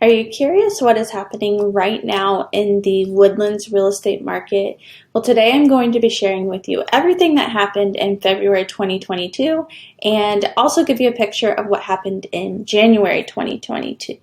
Are you curious what is happening right now in the Woodlands real estate market? Well, today I'm going to be sharing with you everything that happened in February 2022 and also give you a picture of what happened in January 2022.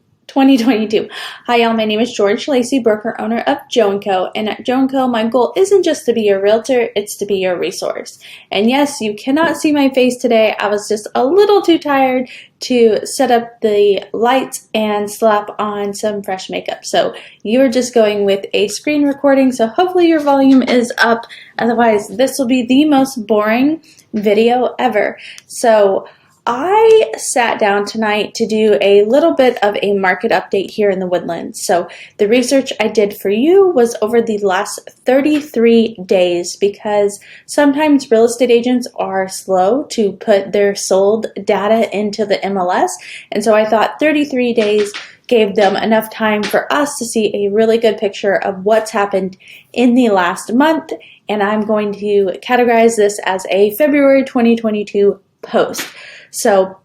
Hi y'all, my name is George Lacey, broker owner of Joe & Co. And at Joe & Co, my goal isn't just to be your realtor, it's to be your resource. And yes, you cannot see my face today. I was just a little too tired to set up the lights and slap on some fresh makeup. So you're just going with a screen recording, so hopefully your volume is up. Otherwise, this will be the most boring video ever. So I sat down tonight to do a little bit of a market update here in the Woodlands. So the research I did for you was over the last 33 days because sometimes real estate agents are slow to put their sold data into the MLS. And so I thought 33 days gave them enough time for us to see a really good picture of what's happened in the last month. And I'm going to categorize this as a February 2022 post. So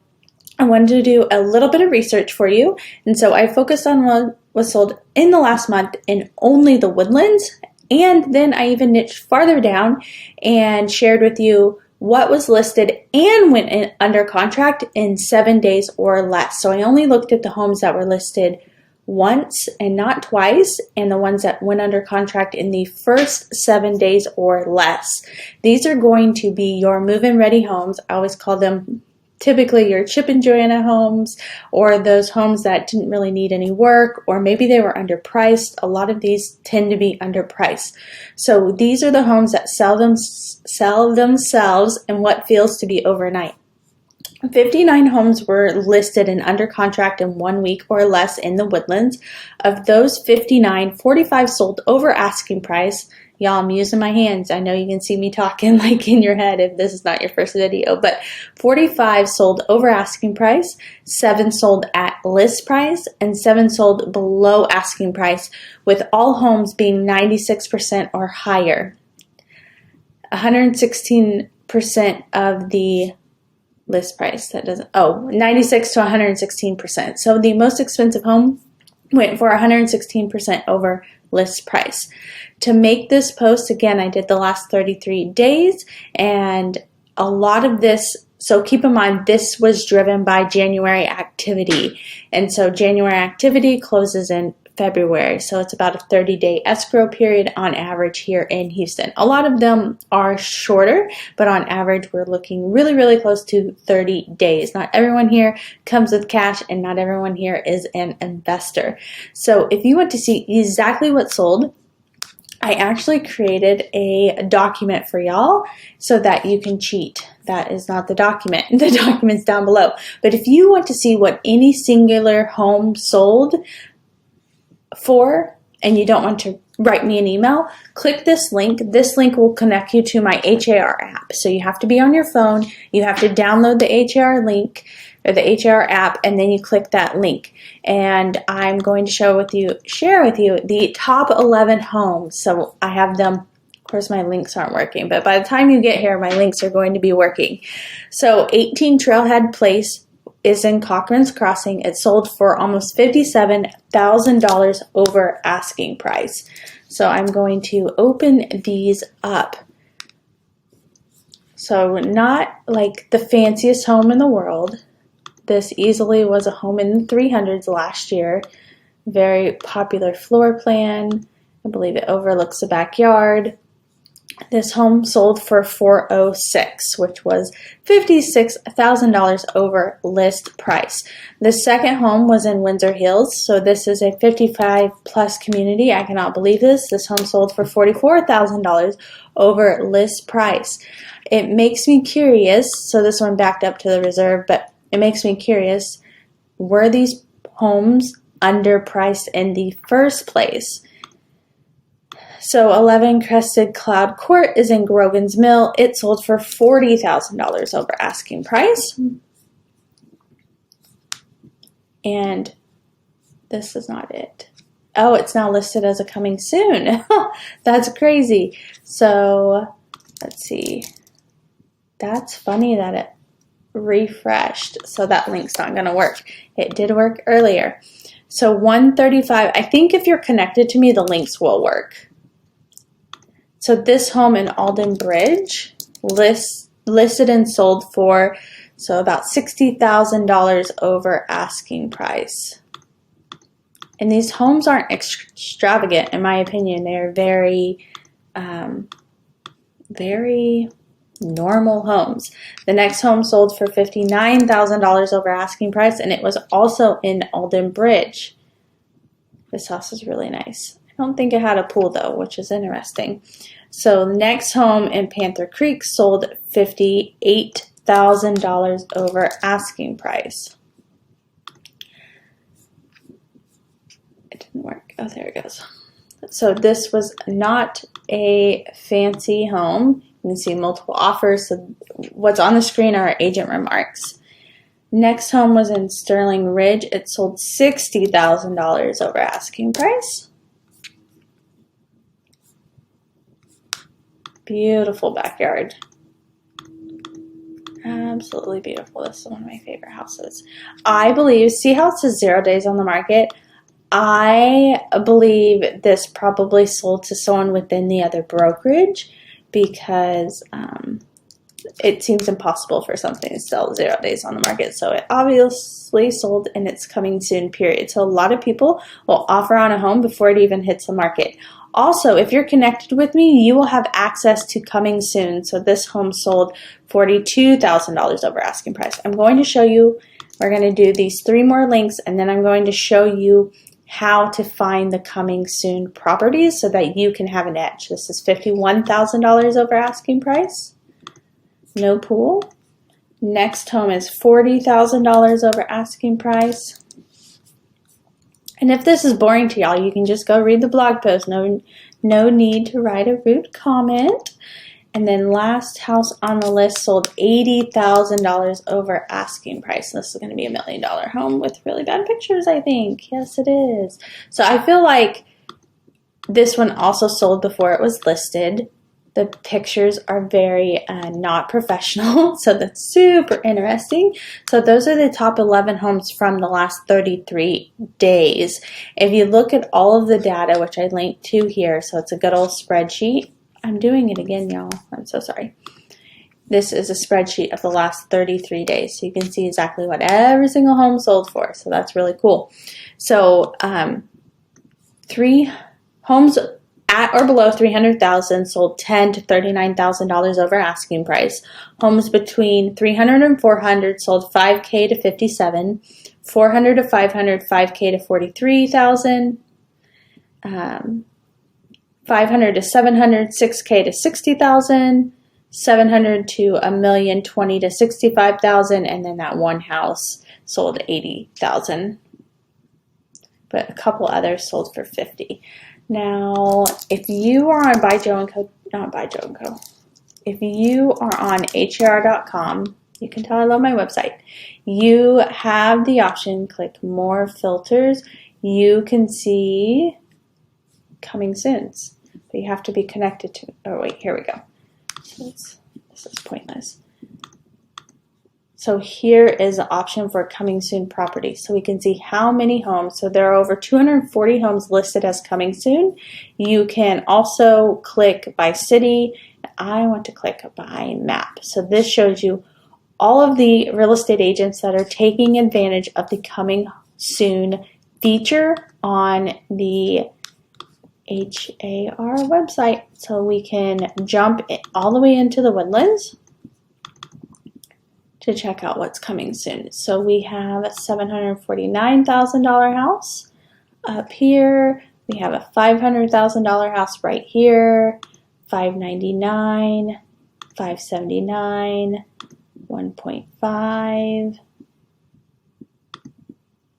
I wanted to do a little bit of research for you, and so I focused on what was sold in the last month in only the Woodlands, and then I even niched farther down and shared with you what was listed and went under contract in 7 days or less. So I only looked at the homes that were listed once and not twice, and the ones that went under contract in the first 7 days or less. These are going to be your move-in ready homes. I always call them typically your Chip and Joanna homes, or those homes that didn't really need any work, or maybe they were underpriced. A lot of these tend to be underpriced. So these are the homes that sell themselves in what feels to be overnight. 59 homes were listed and under contract in 1 week or less in the Woodlands. Of those 59, 45 sold over asking price. Y'all, I'm using my hands. I know you can see me talking like in your head if this is not your first video, but 45 sold over asking price, 7 sold at list price, and 7 sold below asking price, with all homes being 96% or higher. 116% of the list price, 96 to 116%. So the most expensive home went for 116% over list price. To make this post, again, I did the last 33 days, and a lot of this, so keep in mind, this was driven by January activity. And so January activity closes in February, so it's about a 30-day escrow period on average here in Houston. A lot of them are shorter, but on average, we're looking really, really close to 30 days. Not everyone here comes with cash, and not everyone here is an investor. So if you want to see exactly what sold, I actually created a document for y'all so that you can cheat. That is not the document. The document's down below. But if you want to see what any singular home sold for, and you don't want to write me an email, click this link. This link will connect you to my HAR app. So you have to be on your phone. You have to download the HAR link or the HAR app, and then you click that link. And I'm going to share with you the top 11 homes. So I have them. Of course, my links aren't working, but by the time you get here, my links are going to be working. So 18 Trailhead Place is in Cochran's Crossing. It sold for almost $57,000 over asking price. So I'm going to open these up. So not like the fanciest home in the world. This easily was a home in the 300s last year. Very popular floor plan. I believe it overlooks the backyard. This home sold for $406,000, which was $56,000 over list price. The second home was in Windsor Hills, so this is a 55 plus community. I cannot believe this. This home sold for $44,000 over list price. It makes me curious, so this one backed up to the reserve, but it makes me curious, were these homes underpriced in the first place? So 11 Crested Cloud Court is in Grogan's Mill. It sold for $40,000 over asking price. And this is not it. Oh, it's now listed as a coming soon. That's crazy. So let's see. That's funny that it refreshed. So that link's not going to work. It did work earlier. So 135, I think if you're connected to me, the links will work. So this home in Alden Bridge listed and sold for about $60,000 over asking price. And these homes aren't extravagant, in my opinion. They're very, very normal homes. The next home sold for $59,000 over asking price, and it was also in Alden Bridge. This house is really nice. I don't think it had a pool though, which is interesting. So the next home in Panther Creek sold $58,000 over asking price. It didn't work. Oh, there it goes. So this was not a fancy home. You can see multiple offers. So what's on the screen are agent remarks. Next home was in Sterling Ridge. It sold $60,000 over asking price. Beautiful backyard. Absolutely beautiful. This is one of my favorite houses. I believe, see how it says 0 days on the market? I believe this probably sold to someone within the other brokerage, because it seems impossible for something to sell 0 days on the market. So it obviously sold in its coming soon period. So a lot of people will offer on a home before it even hits the market. Also, if you're connected with me, you will have access to coming soon. So this home sold $42,000 over asking price. I'm going to show you, we're going to do these 3 more links, and then I'm going to show you how to find the coming soon properties so that you can have an edge. This is $51,000 over asking price. No pool. Next home is $40,000 over asking price. And if this is boring to y'all, you can just go read the blog post. No need to write a rude comment. And then last house on the list sold $80,000 over asking price. This is going to be $1 million home with really bad pictures, I think. Yes, it is. So I feel like this one also sold before it was listed. The pictures are very not professional, so that's super interesting. So those are the top 11 homes from the last 33 days. If you look at all of the data, which I linked to here, so it's a good old spreadsheet. I'm doing it again, y'all. I'm so sorry. This is a spreadsheet of the last 33 days, so you can see exactly what every single home sold for. So that's really cool. So 3 homes at or below $300,000 sold $10,000 to $39,000 over asking price. Homes between $300,000 and $400,000 sold $5,000 to $57,000, $400,000 to $500,000, $5,000 to $43,000, $500,000 to $700,000, $6,000 to $60,000, $700,000 to $1,020,000 to $65,000, and then that one house sold $80,000. But a couple others sold for $50,000. Now, if you are on Buy Joe & Co, not Buy Joe & Co, if you are on HAR.com, you can tell I love my website, you have the option, click More Filters. You can see coming soons, but you have to be connected to, oh wait, here we go. So this is pointless. So here is the option for coming soon property. So we can see how many homes. So there are over 240 homes listed as coming soon. You can also click by city. I want to click by map. So this shows you all of the real estate agents that are taking advantage of the coming soon feature on the HAR website. So we can jump all the way into the Woodlands to check out what's coming soon. So we have a $749,000 house up here. We have a $500,000 house right here, $599,000, $579,000, $1.5.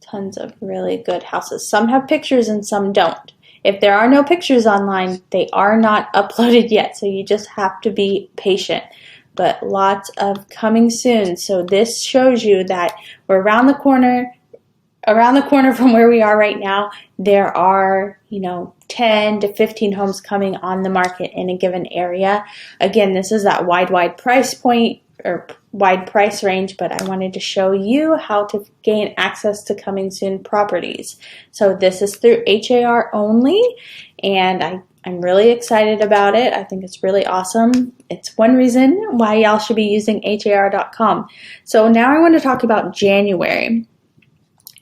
Tons of really good houses. Some have pictures and some don't. If there are no pictures online, they are not uploaded yet, so you just have to be patient. But lots of coming soon. So this shows you that we're around the corner from where we are right now. There are, 10 to 15 homes coming on the market in a given area. Again, this is that wide price point or wide price range, but I wanted to show you how to gain access to coming soon properties. So this is through HAR only, and I'm really excited about it. I think it's really awesome. It's one reason why y'all should be using har.com. So now I want to talk about January.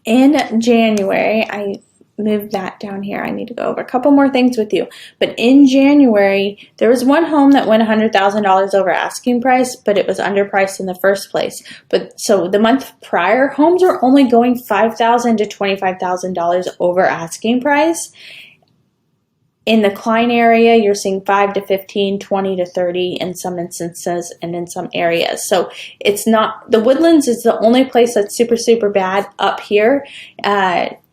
In January, I moved that down here. I need to go over a couple more things with you. But in January, there was one home that went $100,000 over asking price, but it was underpriced in the first place. But so the month prior, homes were only going $5,000 to $25,000 over asking price. In the Klein area, you're seeing 5 to 15, 20 to 30 in some instances and in some areas. So it's not, the Woodlands is the only place that's super, super bad up here.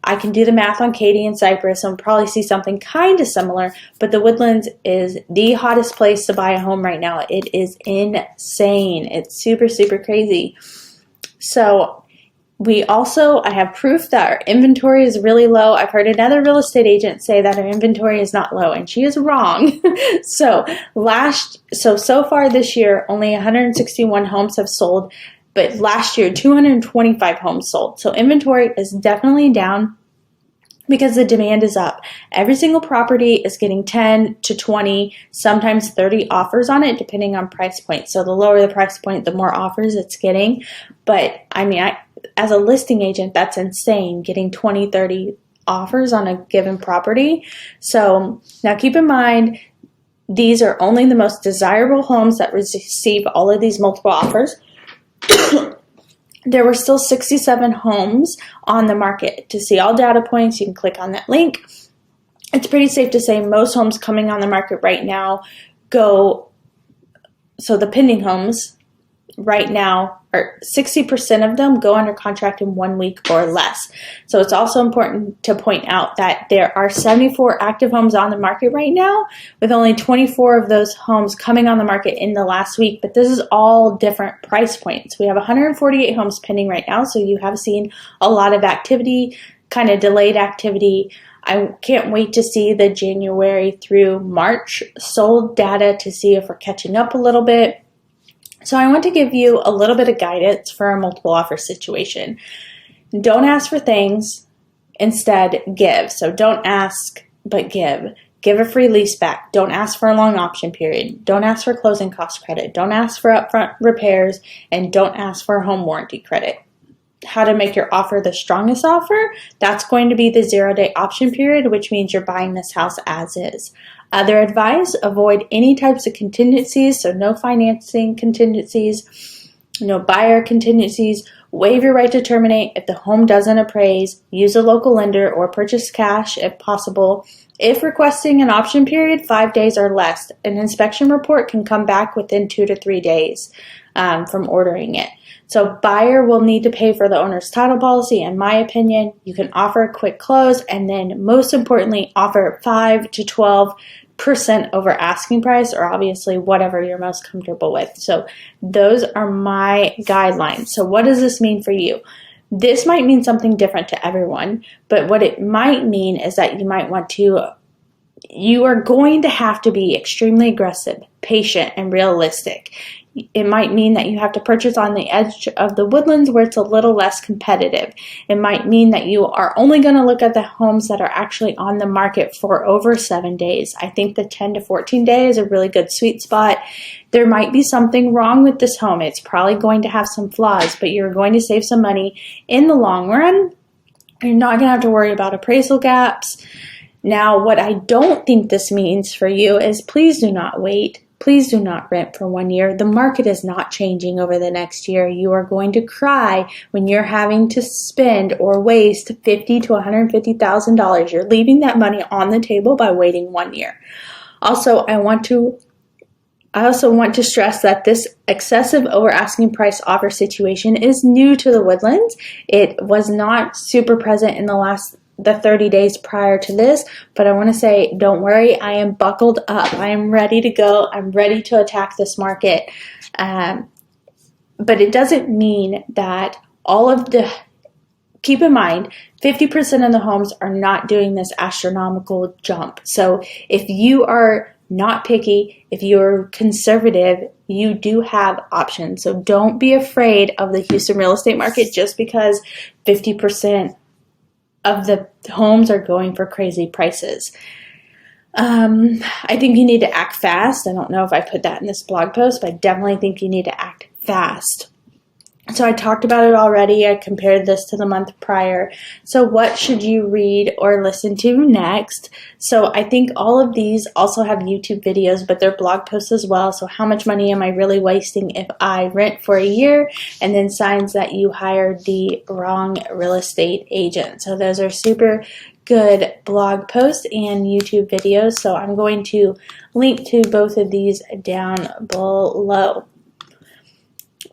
I can do the math on Katy and Cypress and probably see something kind of similar, but the Woodlands is the hottest place to buy a home right now. It is insane. It's super, super crazy. So I have proof that our inventory is really low. I've heard another real estate agent say that our inventory is not low, and she is wrong. So far this year, only 161 homes have sold, but last year, 225 homes sold. So inventory is definitely down because the demand is up. Every single property is getting 10 to 20, sometimes 30 offers on it, depending on price point. So the lower the price point, the more offers it's getting. But I mean, as a listing agent, that's insane, getting 20, 30 offers on a given property. So now keep in mind, these are only the most desirable homes that receive all of these multiple offers. There were still 67 homes on the market. To see all data points, you can click on that link. It's pretty safe to say most homes coming on the market right now so the pending homes right now, or 60% of them go under contract in 1 week or less. So it's also important to point out that there are 74 active homes on the market right now, with only 24 of those homes coming on the market in the last week. But this is all different price points. We have 148 homes pending right now, so you have seen a lot of activity, kind of delayed activity. I can't wait to see the January through March sold data to see if we're catching up a little bit. So I want to give you a little bit of guidance for a multiple offer situation. Don't ask for things, instead give. So don't ask, but give. Give a free lease back. Don't ask for a long option period. Don't ask for closing cost credit. Don't ask for upfront repairs, and don't ask for a home warranty credit. How to make your offer the strongest offer? That's going to be the 0-day option period, which means you're buying this house as is. Other advice, avoid any types of contingencies, so no financing contingencies, no buyer contingencies. Waive your right to terminate if the home doesn't appraise. Use a local lender or purchase cash if possible. If requesting an option period, 5 days or less, an inspection report can come back within 2 to 3 days from ordering it. So buyer will need to pay for the owner's title policy. In my opinion, you can offer a quick close, and then most importantly, offer 5 to 12% over asking price, or obviously whatever you're most comfortable with. So those are my guidelines. So what does this mean for you? This might mean something different to everyone, but what it might mean is that you are going to have to be extremely aggressive, patient, and realistic. It might mean that you have to purchase on the edge of the Woodlands where it's a little less competitive. It might mean that you are only going to look at the homes that are actually on the market for over 7 days. I think the 10 to 14 day is a really good sweet spot. There might be something wrong with this home. It's probably going to have some flaws, but you're going to save some money in the long run. You're not going to have to worry about appraisal gaps. Now, what I don't think this means for you is please do not wait. Please do not rent for 1 year. The market is not changing over the next year. You are going to cry when you're having to spend or waste $50,000 to $150,000. You're leaving that money on the table by waiting 1 year. Also, I also want to stress that this excessive over asking price offer situation is new to the Woodlands. It was not super present in the 30 days prior to this, but I want to say, don't worry, I am buckled up. I am ready to go. I'm ready to attack this market. But it doesn't mean that keep in mind, 50% of the homes are not doing this astronomical jump. So if you are not picky, if you're conservative, you do have options. So don't be afraid of the Houston real estate market just because 50% of the homes are going for crazy prices. I think you need to act fast. I don't know if I put that in this blog post, but I definitely think you need to act fast. So I talked about it already. I compared this to the month prior. So what should you read or listen to next? So I think all of these also have YouTube videos, but they're blog posts as well. So how much money am I really wasting if I rent for a year? And then signs that you hired the wrong real estate agent. So those are super good blog posts and YouTube videos. So I'm going to link to both of these down below.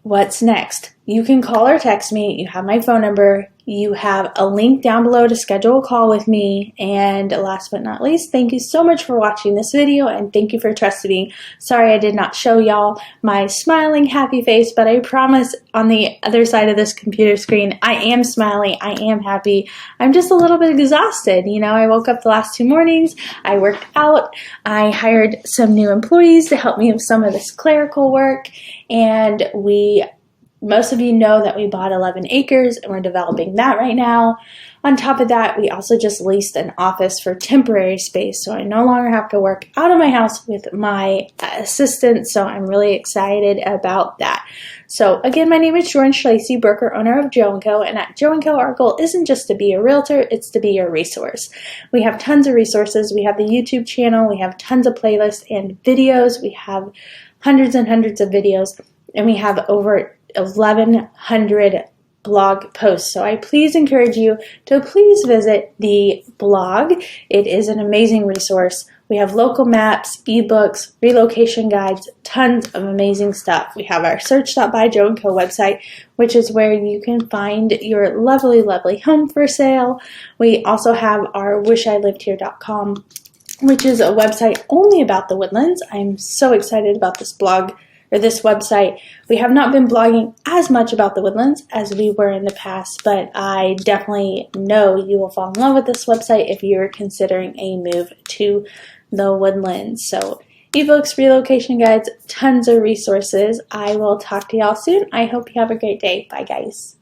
What's next? You can call or text me. You have my phone number. You have a link down below to schedule a call with me. And last but not least, thank you so much for watching this video and thank you for trusting me. Sorry I did not show y'all my smiling happy face, but I promise on the other side of this computer screen, I am smiling, I am happy. I'm just a little bit exhausted. You know, I woke up the last 2 mornings, I worked out, I hired some new employees to help me with some of this clerical work, and most of you know that we bought 11 acres and we're developing that right now. On top of that, we also just leased an office for temporary space, so I no longer have to work out of my house with my assistant, so I'm really excited about that. So again, my name is Jordan Schlacey, broker owner of Joe & Co. And at Joe & Co, our goal isn't just to be a realtor, it's to be your resource. We have tons of resources. We have the YouTube channel, we have tons of playlists and videos, we have hundreds and hundreds of videos, and we have over 1,100 blog posts. So I please encourage you to please visit the blog. It is an amazing resource. We have local maps, ebooks, relocation guides, tons of amazing stuff. We have our search.by Joe & Co website, which is where you can find your lovely, lovely home for sale. We also have our wishilivedhere.com, which is a website only about the Woodlands. I'm so excited about this blog or this website. We have not been blogging as much about the Woodlands as we were in the past, but I definitely know you will fall in love with this website if you're considering a move to the Woodlands. So ebooks, relocation guides, tons of resources. I will talk to y'all soon. I hope you have a great day. Bye guys.